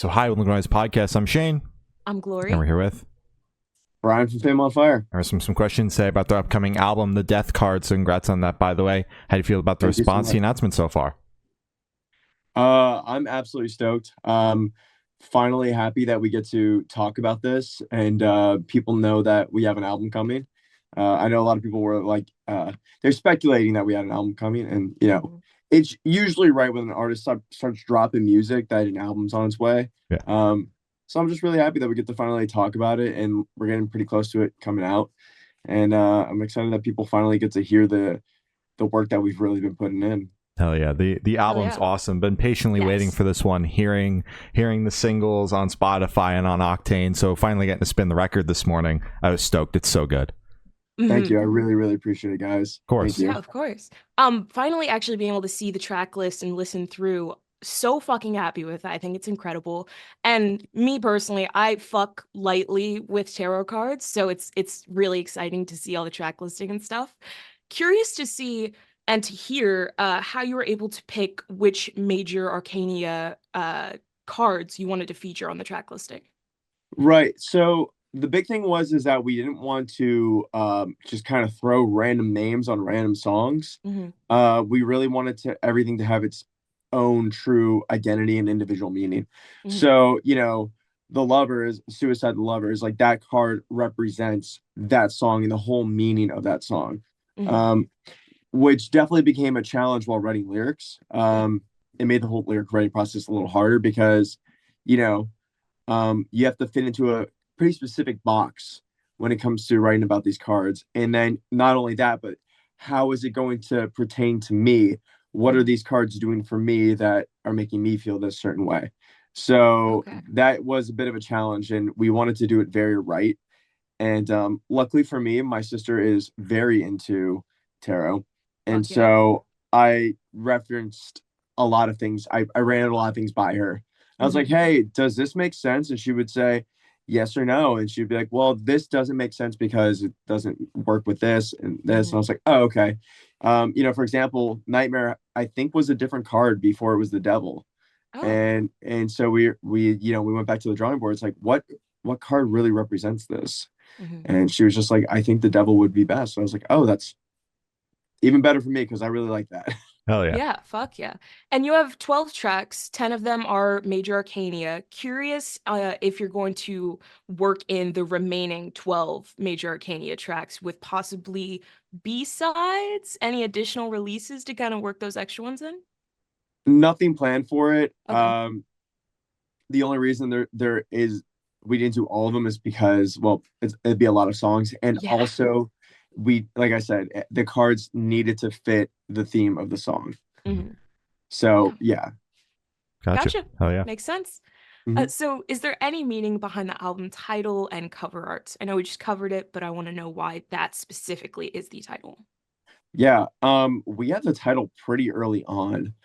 So hi, welcome to Noise Podcast. I'm Shane. I'm Glory. And we're here with Bryan from Fame on Fire. There are some questions today about the upcoming album, The Death Card. So congrats on that, by the way. How do you feel about the response to the announcement so far? I'm absolutely stoked. Finally happy that we get to talk about this and people know that we have an album coming. I know a lot of people were like, they're speculating that we had an album coming, and it's usually right when an artist starts dropping music that an album's on its way. Yeah. So I'm just really happy that we get to finally talk about it, and we're getting pretty close to it coming out. And I'm excited that people finally get to hear the work that we've really been putting in. Hell yeah. The album's awesome. Been patiently waiting for this one, hearing the singles on Spotify and on Octane. So finally getting to spin the record this morning. I was stoked. It's so good. Thank you. I really, really appreciate it, guys. Of course. Yeah, of course. Finally actually being able to see the track list and listen through. So fucking happy with it. I think it's incredible. And me personally, I fuck lightly with tarot cards. So it's really exciting to see all the track listing and stuff. Curious to see and to hear how you were able to pick which major Arcania cards you wanted to feature on the track listing. Right. So the big thing is that we didn't want to just kind of throw random names on random songs. Mm-hmm. We really wanted everything to have its own true identity and individual meaning. Mm-hmm. So, the Lovers, Suicide the Lovers, like that card represents that song and the whole meaning of that song. Mm-hmm. Which definitely became a challenge while writing lyrics. It made the whole lyric writing process a little harder because, you have to fit into a pretty specific box when it comes to writing about these cards. And then not only that, but how is it going to pertain to me? What are these cards doing for me that are making me feel this certain way? So that was a bit of a challenge, and we wanted to do it very right. And luckily for me, my sister is very into tarot. And so I referenced a lot of things. I ran a lot of things by her. I was like, hey, does this make sense? And she would say yes or no. And she'd be like, well, this doesn't make sense because it doesn't work with this and this. And I was like, oh, okay. For example, Nightmare, I think, was a different card before it was the Devil. Oh. And so we went back to the drawing board. It's like, what card really represents this? And she was just like, I think the Devil would be best. So I was like, oh, that's even better for me because I really like that. Hell yeah. Yeah, fuck yeah. And you have 12 tracks, 10 of them are major Arcania. Curious if you're going to work in the remaining 12 major Arcania tracks with possibly B-sides, any additional releases to kind of work those extra ones in? Nothing planned for it. Okay. The only reason there is we didn't do all of them is because, well, it'd be a lot of songs. And also, like I said, the cards needed to fit the theme of the song. So Gotcha. Hell yeah. Makes sense. So is there any meaning behind the album title and cover art? I know we just covered it, but I want to know why that specifically is the title. Yeah. We had the title pretty early on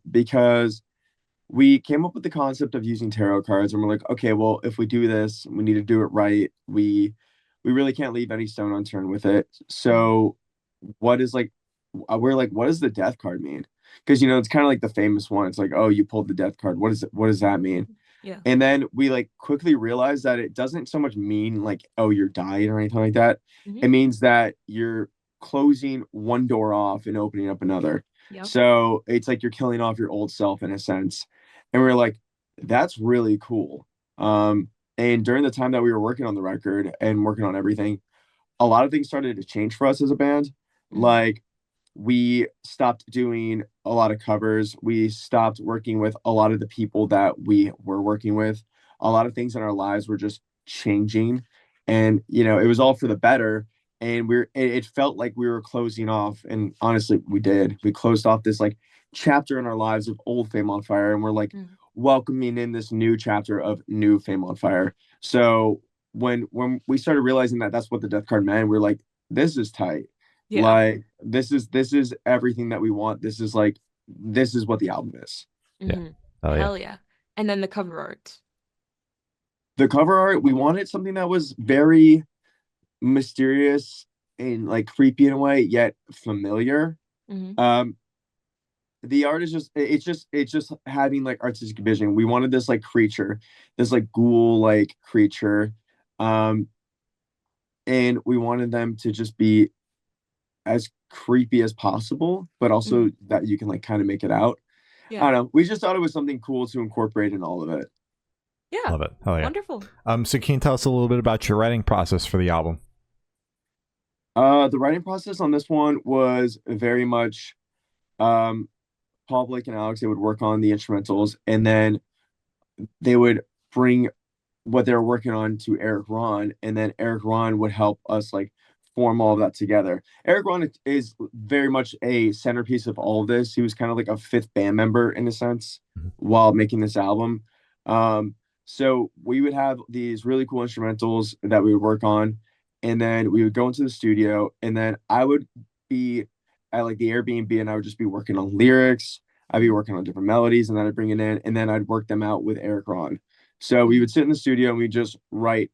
because we came up with the concept of using tarot cards, and we're like, okay, well, if we do this, we need to do it right. We really can't leave any stone unturned with it. So what does the death card mean? Because, it's kind of like the famous one. It's like, oh, you pulled the death card. What does that mean? Yeah. And then we quickly realized that it doesn't so much mean like, oh, you're dying or anything like that. It means that you're closing one door off and opening up another. Yep. So it's like you're killing off your old self in a sense. And we're like, that's really cool. And during the time that we were working on the record and working on everything, a lot of things started to change for us as a band. Like, we stopped doing a lot of covers. We stopped working with a lot of the people that we were working with. A lot of things in our lives were just changing. And, it was all for the better. And it felt like we were closing off. And honestly, we did. We closed off this chapter in our lives of old Fame on Fire. And we're welcoming in this new chapter of new Fame on Fire. So when we started realizing that that's what the death card meant, we're like, this is tight. Yeah. Like, this is everything that we want. This is what the album is. Yeah. Hell yeah. And then the cover art. The cover art, we wanted something that was very mysterious and creepy in a way, yet familiar. the art is just it's just having like artistic vision. We wanted this like creature, this like ghoul like creature, um, and we wanted them to just be as creepy as possible, but also that you can like kind of make it out. I Yeah. don't know. We just thought it was something cool to incorporate in all of it. Yeah. Love it. Hell yeah. Wonderful. So can you tell us a little bit about your writing process for the album? The writing process on this one was very much um Paul Blake and Alex, they would work on the instrumentals and then they would bring what they were working on to Eric Ron, and then Eric Ron would help us like form all of that together. Eric Ron is very much a centerpiece of all of this. He was kind of like a fifth band member in a sense while making this album. Um, so we would have these really cool instrumentals that we would work on, and then we would go into the studio, and then I would be at like the Airbnb, and I would just be working on lyrics. I'd be working on different melodies, and then I'd bring it in, and then I'd work them out with Eric Ron. So we would sit in the studio and we just write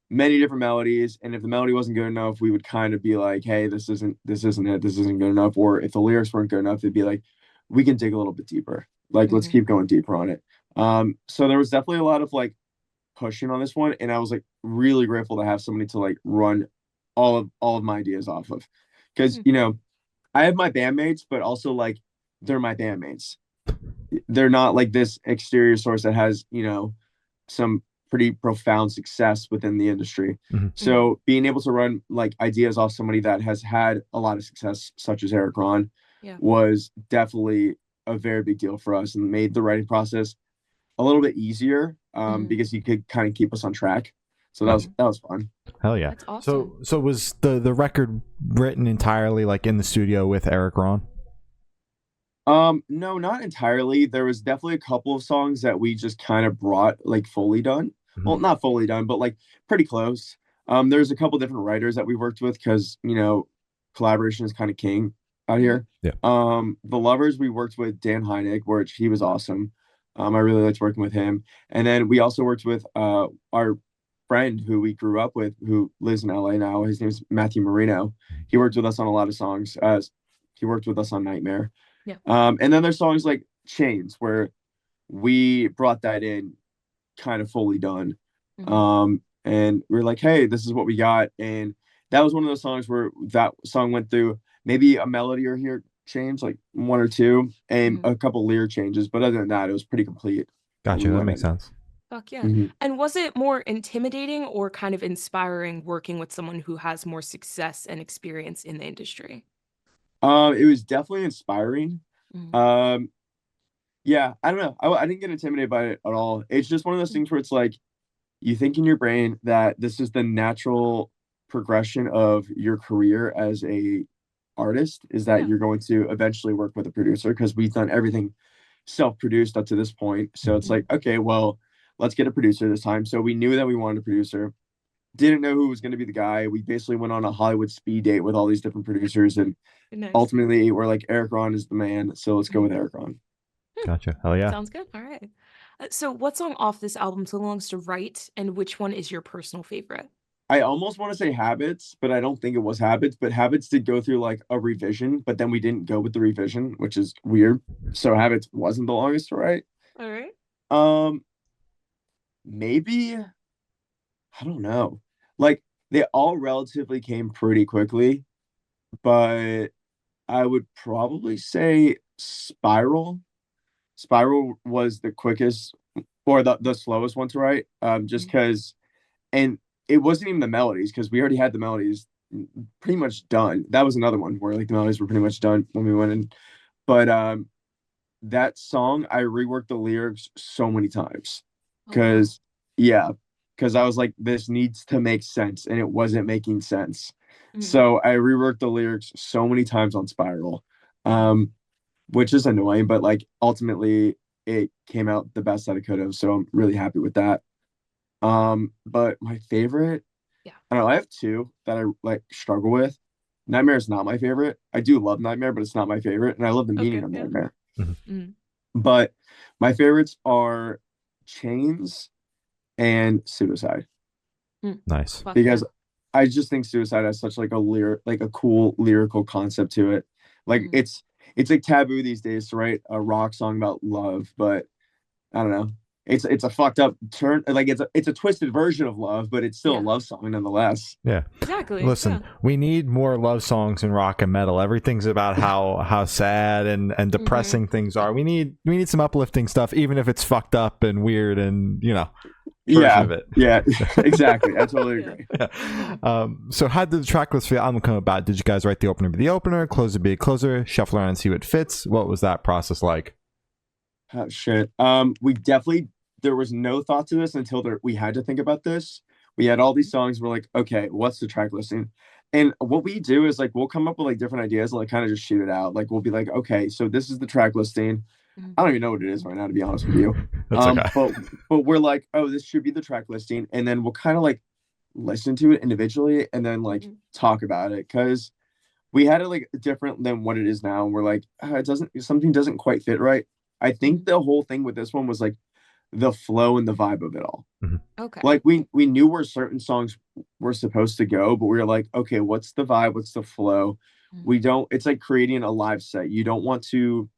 many different melodies. And if the melody wasn't good enough, we would kind of be like, hey, this isn't good enough. Or if the lyrics weren't good enough, they'd be like, we can dig a little bit deeper. Like, let's keep going deeper on it. So there was definitely a lot of like pushing on this one. And I was like really grateful to have somebody to like run all of my ideas off of. Because, you know, I have my bandmates, but also like they're my bandmates. They're not like this exterior source that has, you know, some pretty profound success within the industry. So being able to run like ideas off somebody that has had a lot of success, such as Eric Ron, was definitely a very big deal for us and made the writing process a little bit easier because he could kind of keep us on track. So that was fun. Hell yeah. That's awesome. So was the record written entirely like in the studio with Eric Ron? No, not entirely. There was definitely a couple of songs that we just kind of brought like fully done. Well, not fully done, but like pretty close. There's a couple different writers that we worked with because, you know, collaboration is kind of king out here. Yeah. The Lovers, we worked with Dan Hynek, which he was awesome. I really liked working with him. And then we also worked with our friend who we grew up with, who lives in LA now. His name's Matthew Marino. He worked with us on a lot of songs. He worked with us on Nightmare. Yeah. And then there's songs like Chains, where we brought that in kind of fully done. And we are like, hey, this is what we got. And that was one of those songs where that song went through maybe a melody or here change, like one or two, and a couple lyric changes. But other than that, it was pretty complete. Gotcha. That makes sense. Fuck yeah. And was it more intimidating or kind of inspiring working with someone who has more success and experience in the industry? It was definitely inspiring. Yeah, I don't know. I didn't get intimidated by it at all. It's just one of those things where it's like you think in your brain that this is the natural progression of your career as a artist, is that you're going to eventually work with a producer, because we've done everything self-produced up to this point. So it's like, okay, well, let's get a producer this time. So we knew that we wanted a producer. Didn't know who was going to be the guy. We basically went on a Hollywood speed date with all these different producers, and ultimately we're like, Eric Ron is the man, so let's go with Eric Ron. Gotcha. Hell yeah. Sounds good. All right. So what song off this album took longest to write, and which one is your personal favorite? I almost want to say Habits, but I don't think it was Habits. But Habits did go through like a revision, but then we didn't go with the revision, which is weird. So Habits wasn't the longest to write. All right. Maybe, I don't know. Like they all relatively came pretty quickly, but I would probably say Spiral. Spiral was the quickest or the slowest one to write. Just because, and it wasn't even the melodies, because we already had the melodies pretty much done. That was another one where like the melodies were pretty much done when we went in. But that song, I reworked the lyrics so many times because because I was like, this needs to make sense, and it wasn't making sense. So I reworked the lyrics so many times on Spiral, which is annoying, but like ultimately it came out the best that it could have. So I'm really happy with that. But my favorite, I don't know, I have two that I like struggle with. Nightmare is not my favorite. I do love Nightmare, but it's not my favorite, and I love the meaning of Nightmare. But my favorites are Chains and Suicide. Nice. Because I just think Suicide has such like a cool lyrical concept to it. Like it's like taboo these days to write a rock song about love, but I don't know. It's a fucked up turn. Like it's a twisted version of love, but it's still a Yeah. love song nonetheless. Yeah. Exactly. Listen, Yeah. we need more love songs in rock and metal. Everything's about how sad and depressing things are. We need some uplifting stuff, even if it's fucked up and weird and version Yeah, of it. yeah, exactly. I totally Yeah. agree. So how did the track list for the album come about? Did you guys write the opener be the opener, closer be a closer, shuffle around and see what fits? What was that process like? Oh, shit. There was no thought to this until we had to think about this. We had all these songs. We're like, okay, what's the track listing? And what we do is like we'll come up with like different ideas and like kind of just shoot it out. Like we'll be like, okay, so this is the track listing. I don't even know what it is right now, to be honest with you. That's okay. But we're like, oh, this should be the track listing, and then we'll kind of like listen to it individually and then like talk about it, because we had it like different than what it is now. And we're like, something doesn't quite fit right. I think the whole thing with this one was like the flow and the vibe of it all. Okay. Like we knew where certain songs were supposed to go, but we were like, okay, what's the vibe? What's the flow? It's like creating a live set. You don't want to,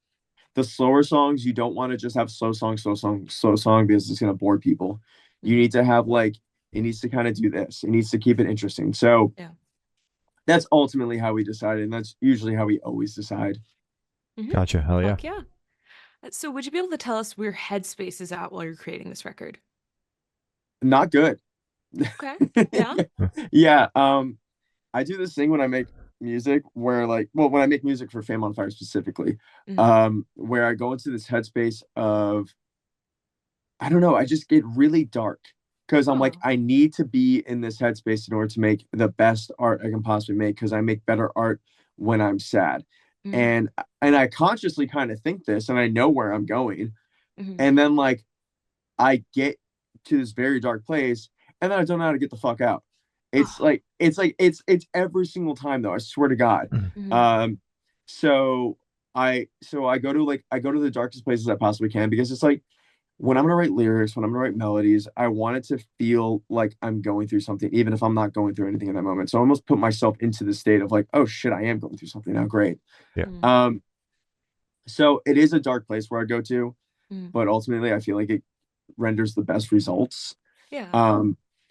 the slower songs, you don't want to just have slow song, because it's going to bore people. You need to have like, it needs to kind of do this. It needs to keep it interesting. So that's ultimately how we decided. And that's usually how we always decide. Gotcha. Hell yeah. Fuck yeah. So would you be able to tell us where headspace is at while you're creating this record? Not good. Okay. Yeah. Yeah. I do this thing when I make music where when I make music for Fame on Fire specifically, where I go into this headspace of, I don't know, I just get really dark because I'm like, I need to be in this headspace in order to make the best art I can possibly make, because I make better art when I'm sad. And I consciously kind of think this, and I know where I'm going. And then like I get to this very dark place, and then I don't know how to get the fuck out. It's every single time though, I swear to God. So I go to the darkest places I possibly can, because it's like, when I'm gonna write lyrics, when I'm gonna write melodies, I want it to feel like I'm going through something, even if I'm not going through anything in that moment. So I almost put myself into the state of like, oh shit, I am going through something now. Great. Yeah. So it is a dark place where I go to, but ultimately I feel like it renders the best results. Yeah.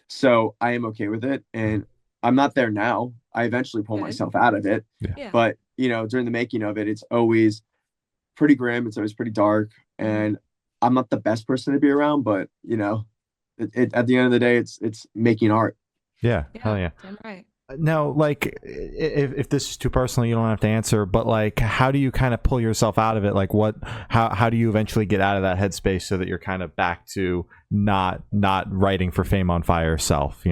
So I am okay with it, and I'm not there now. I eventually pull myself out of it. Yeah. But during the making of it, it's always pretty grim. It's always pretty dark, and I'm not the best person to be around, but at the end of the day, it's making art. Yeah. Hell yeah. Damn right. Now, like, if this is too personal, you don't have to answer, but like, how do you kind of pull yourself out of it? Like, how do you eventually get out of that headspace so that you're kind of back to not writing for Fame on Fire yourself,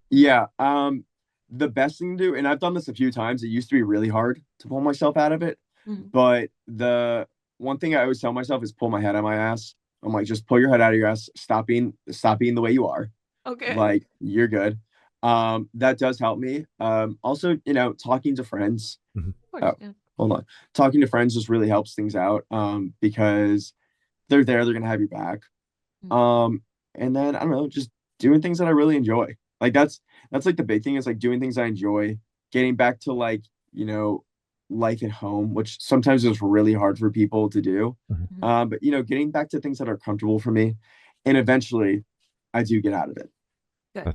Yeah. The best thing to do, and I've done this a few times, it used to be really hard to pull myself out of it, but the one thing I always tell myself is pull my head out of my ass. I'm like, just pull your head out of your ass. Stop being the way you are. Okay. Like, you're good. That does help me. Also, talking to friends. Hold on. Talking to friends just really helps things out. Because they're there, they're gonna have your back. And then I don't know, just doing things that I really enjoy. Like that's like the big thing, is like doing things I enjoy, getting back to like, life at home, which sometimes is really hard for people to do. But getting back to things that are comfortable for me, and eventually I do get out of it.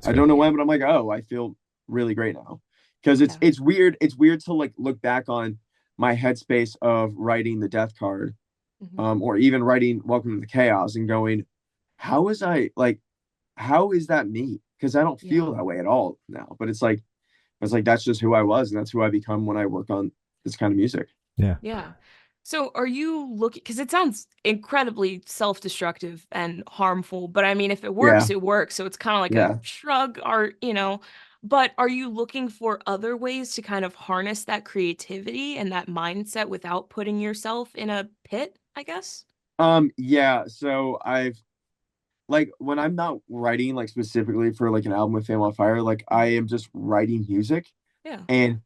I don't know when, but I'm like, oh, I feel really great now. Because it's weird. It's weird to like look back on my headspace of writing the Death Card, or even writing Welcome to the Chaos, and going, how is that me? Because I don't feel that way at all now. But it's like that's just who I was, and that's who I become when I work on this kind of music. Yeah. So are you looking, because it sounds incredibly self-destructive and harmful, but I mean, if it works, it works. So it's kind of like a shrug art, but are you looking for other ways to kind of harness that creativity and that mindset without putting yourself in a pit, I guess? Yeah. So I've, like, when I'm not writing like specifically for like an album with Fame on Fire, like I am just writing music. Yeah. And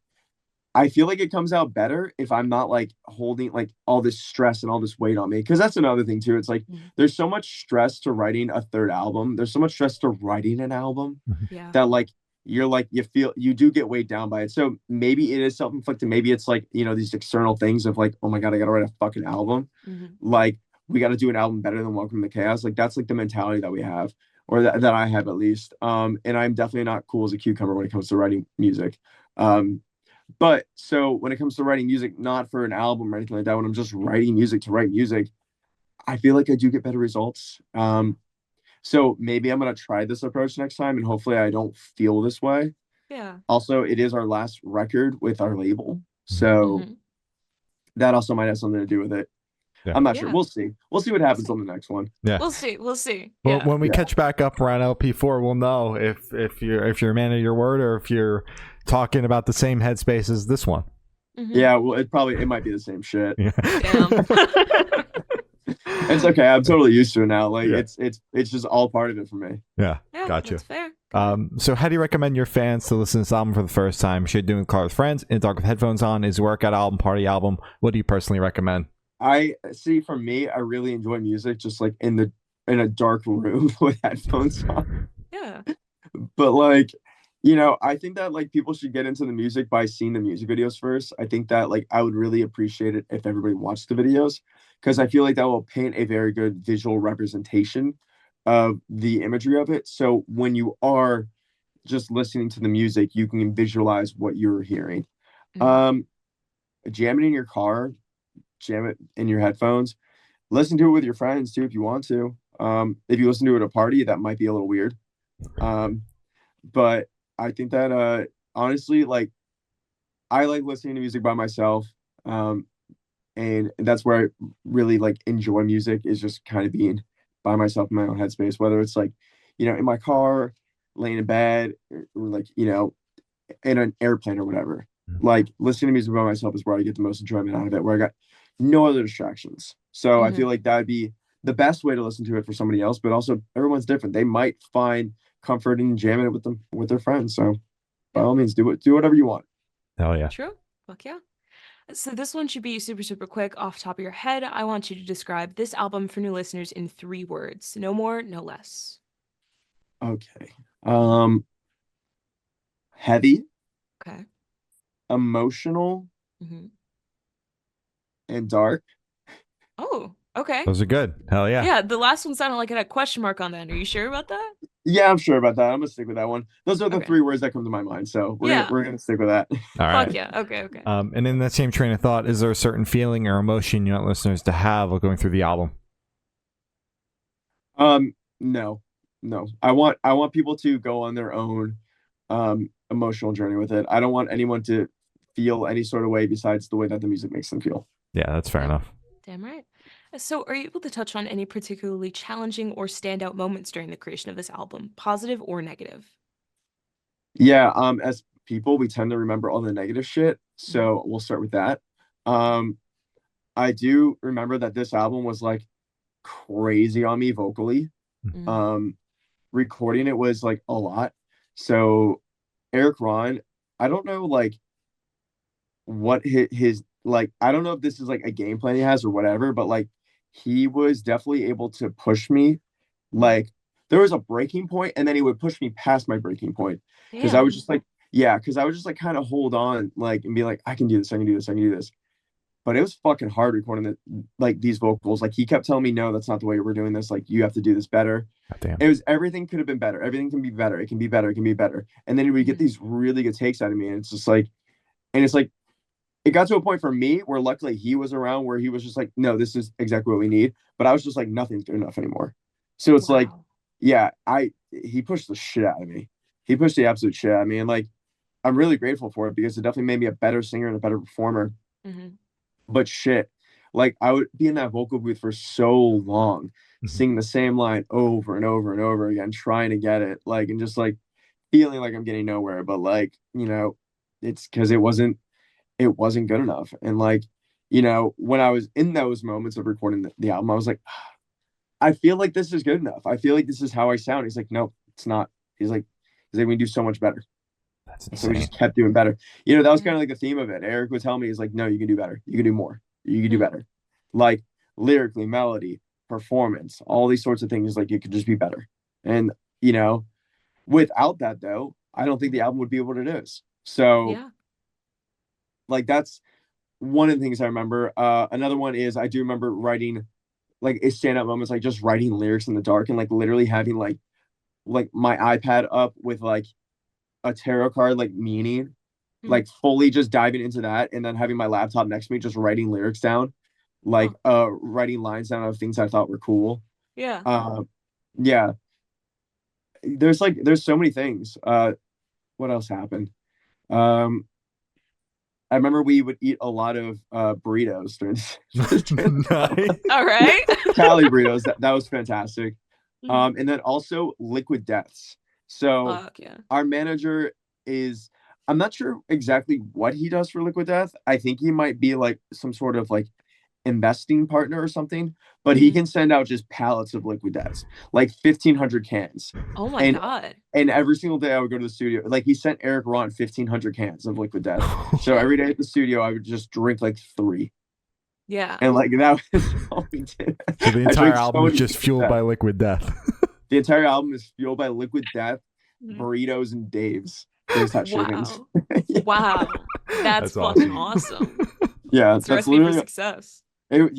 I feel like it comes out better if I'm not like holding like all this stress and all this weight on me. Because that's another thing too. It's like there's so much stress to writing a third album. There's so much stress to writing an album that like you're like you do get weighed down by it. So maybe it is self-inflicted. Maybe it's like, these external things of like, oh my God, I gotta write a fucking album. Mhm. Like we gotta do an album better than Welcome to Chaos. Like that's like the mentality that we have, or that I have at least. And I'm definitely not cool as a cucumber when it comes to writing music. But so when it comes to writing music, not for an album or anything like that, when I'm just writing music to write music, I feel like I do get better results. So maybe I'm gonna try this approach next time, and hopefully I don't feel this way. Yeah. Also, it is our last record with our label, so Mhm. that also might have something to do with it. Yeah. I'm not sure. Yeah. We'll see. We'll see what happens on the next one. Yeah. We'll see. We'll see. Well, Yeah. when we Yeah. catch back up around LP4, we'll know if you're a man of your word or if you're talking about the same headspace as this one. Mhm. Yeah, well, it might be the same shit. Yeah. Damn. It's okay. I'm totally used to it now. Like Yeah. it's just all part of it for me. Yeah. Yeah, Gotcha. that's fair. So how do you recommend your fans to listen to this album for the first time? Should do it in the car with friends, in the dark with headphones on? Is workout album, party album? What do you personally recommend? I see. For me, I really enjoy music just like in a dark room with headphones on. Yeah. But like, I think that like people should get into the music by seeing the music videos first. I think that like I would really appreciate it if everybody watched the videos, because I feel like that will paint a very good visual representation of the imagery of it. So when you are just listening to the music, you can visualize what you're hearing. Mhm. Jam it in your car, jam it in your headphones, listen to it with your friends too if you want to. If you listen to it at a party, that might be a little weird. But I think that honestly, like I like listening to music by myself. And that's where I really like enjoy music, is just kind of being by myself in my own headspace, whether it's like, in my car, laying in bed, or like, in an airplane or whatever. Like listening to music by myself is where I get the most enjoyment out of it, where I got no other distractions. So I feel Mhm. like that would be the best way to listen to it for somebody else, but also everyone's different. They might find comfort in jamming it with their friends. So by all means, do whatever you want. Hell yeah. True. Fuck yeah. So this one should be super, super quick off the top of your head. I want you to describe this album for new listeners in 3 words. No more, no less. Okay. Heavy, Okay. emotional, Hmm. and dark. Oh, okay. Those are good. Hell yeah. Yeah, the last one sounded like it had a question mark on that. Are you sure about that? Yeah, I'm sure about that. I'm gonna stick with that one. Those are the Okay. 3 words that come to my mind. So Yeah. we're gonna stick with that. All right. Fuck yeah. Okay, okay. And in that same train of thought, is there a certain feeling or emotion you want listeners to have while going through the album? No, no. I want people to go on their own emotional journey with it. I don't want anyone to feel any sort of way besides the way that the music makes them feel. Yeah, that's fair enough. Damn right. So, are you able to touch on any particularly challenging or standout moments during the creation of this album, positive or negative? Yeah, as people, we tend to remember all the negative shit, so we'll start with that. I do remember that this album was like crazy on me vocally. Mhm. Recording it was like a lot. So Eric Ron, I don't know like what his like, I don't know if this is like a game plan he has or whatever, but like he was definitely able to push me. Like there was a breaking point and then he would push me past my breaking point, because I was Damn. just like, yeah, because I was just like kind of hold on, like, and be like, I can do this, I can do this, I can do this. But it was fucking hard recording like these vocals. Like he kept telling me, no, that's not the way we're doing this. Like you have to do this better. God damn. It was everything could have been better. Everything can be better. It can be better. It can be better. And then he would get these really good takes out of me. And it's just like, and it's like, it got to a point for me where luckily he was around where he was just like, no, this is exactly what we need. But I was just like, nothing's good enough anymore. So it's like, Wow. yeah, he pushed the shit out of me. He pushed the absolute shit out of me. And like, I'm really grateful for it because it definitely made me a better singer and a better performer. Mhm. But shit, like I would be in that vocal booth for so long, singing the same line over and over and over again, trying to get it, like, and just like feeling like I'm getting nowhere. But like, it's because it wasn't good enough. And like, when I was in those moments of recording the album, I was like, I feel like this is good enough. I feel like this is how I sound. He's like, no, it's not. He's like, we do so much better. That's So we insane. just kept doing better. That was kind of like the theme of it. Eric would tell me, he's like, no, you can do better. You can do more. You can do better. Like lyrically, melody, performance, all these sorts of things. Like it could just be better. And, without that though, I don't think the album would be what it is. So Yeah. like that's one of the things I remember. Another one is I do remember writing like a stand-up moments, like just writing lyrics in the dark and like literally having like my iPad up with like a tarot card like meaning, like fully just diving into that, and then having my laptop next to me just writing lyrics down, like writing lines down of things I thought were cool. Yeah. Yeah. There's so many things. What else happened? I remember we would eat a lot of burritos during Nice. All right. Cali burritos. That was fantastic. Mhm. And then also liquid deaths. So Fuck yeah. our manager is, I'm not sure exactly what he does for liquid death. I think he might be like some sort of like investing partner or something, but he can send out just pallets of liquid deaths, like 1,500 cans. Oh my God. And every single day I would go to the studio. Like he sent Eric Ron 1,500 cans of liquid death. So every day at the studio, I would just drink like 3. Yeah. And like that was all we did. So the I entire drank so album is many just fueled death. by liquid death. The entire album is fueled by liquid death, Mhm. burritos, and Dave's. Dave's Hot Chickens. Wow. Wow. That's fucking awesome. Yeah, It's a that's recipe for literally. success. It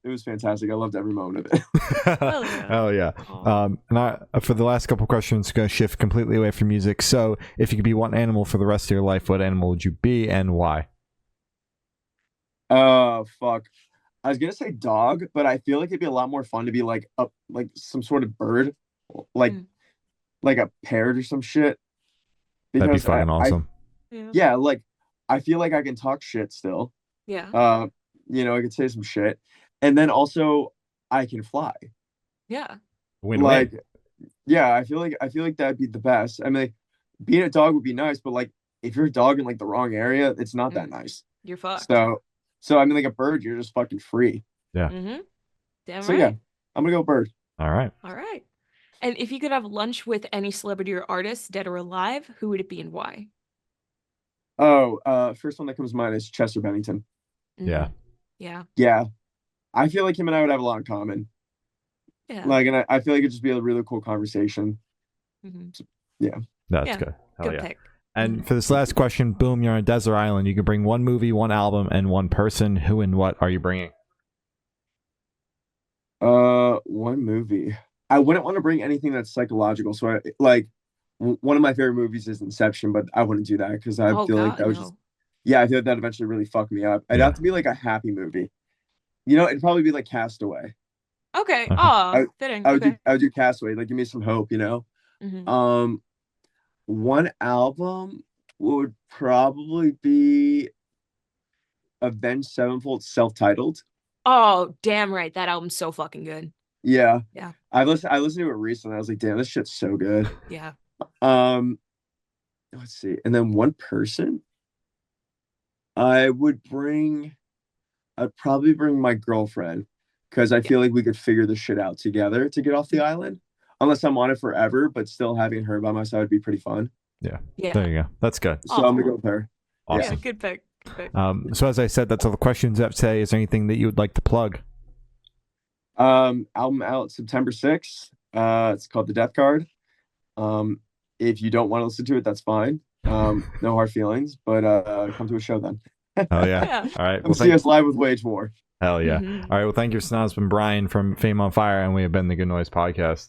was fantastic. I loved every moment of it. Hell yeah. Hell yeah. Aw. And for the last couple questions, going to shift completely away from music. So, if you could be one animal for the rest of your life, what animal would you be and why? Fuck. I was gonna say dog, but I feel like it'd be a lot more fun to be like some sort of bird, like Mm. like a parrot or some shit. That'd be Because fucking awesome. yeah, like I feel like I can talk shit still. Yeah. I could say some shit, and then also I can fly. Yeah. Win-win. Like, yeah, I feel like that'd be the best. I mean, like, being a dog would be nice, but like if you're a dog in like the wrong area, it's not that nice. You're fucked. So I mean, like a bird, you're just fucking free. Mm-hmm. Damn So right. yeah, I'm gonna go bird. All right. All right. And if you could have lunch with any celebrity or artist, dead or alive, who would it be and why? Oh, first one that comes to mind is Chester Bennington. Yeah. Yeah. Yeah, I feel like him and I would have a lot in common. Yeah. Like, and I feel like it'd just be a really cool conversation. Mm-hmm. That's Yeah. good. Hell Good yeah. pick. And for this last question, boom, you're on a desert island. You can bring one movie, one album, and one person. Who and what are you bringing? One movie. I wouldn't want to bring anything that's psychological. So one of my favorite movies is Inception, but I wouldn't do that because I feel like that was just, I feel like that eventually really fucked me up. It'd have to be like a happy movie. It'd probably be like Castaway. Okay. Uh-huh. Fitting. I would Okay. do Castaway. Like, give me some hope. Mhm. One album would probably be Avenged Sevenfold, self-titled. Oh, damn right. That album's so fucking good. Yeah. Yeah. I listened to it recently. I was like, damn, this shit's so good. Yeah. Let's see. And then one person, I'd probably bring my girlfriend because I feel like we could figure this shit out together to get off the island. Unless I'm on it forever, but still having her by my side would be pretty fun. Yeah. Yeah. There you go. That's good. So I'm gonna go with her. Awesome. Yeah, good pick. Good pick. So as I said, that's all the questions I have today. Is there anything that you would like to plug? Album out September 6th. It's called The Death Card. If you don't want to listen to it, that's fine. No hard feelings, but come to a show then. Oh yeah. Yeah. All right. Come see us live with Wage War. Hell yeah. Mhm. All right. Well, thank you. So now it's been Brian from Fame on Fire, and we have been the Good Noise Podcast.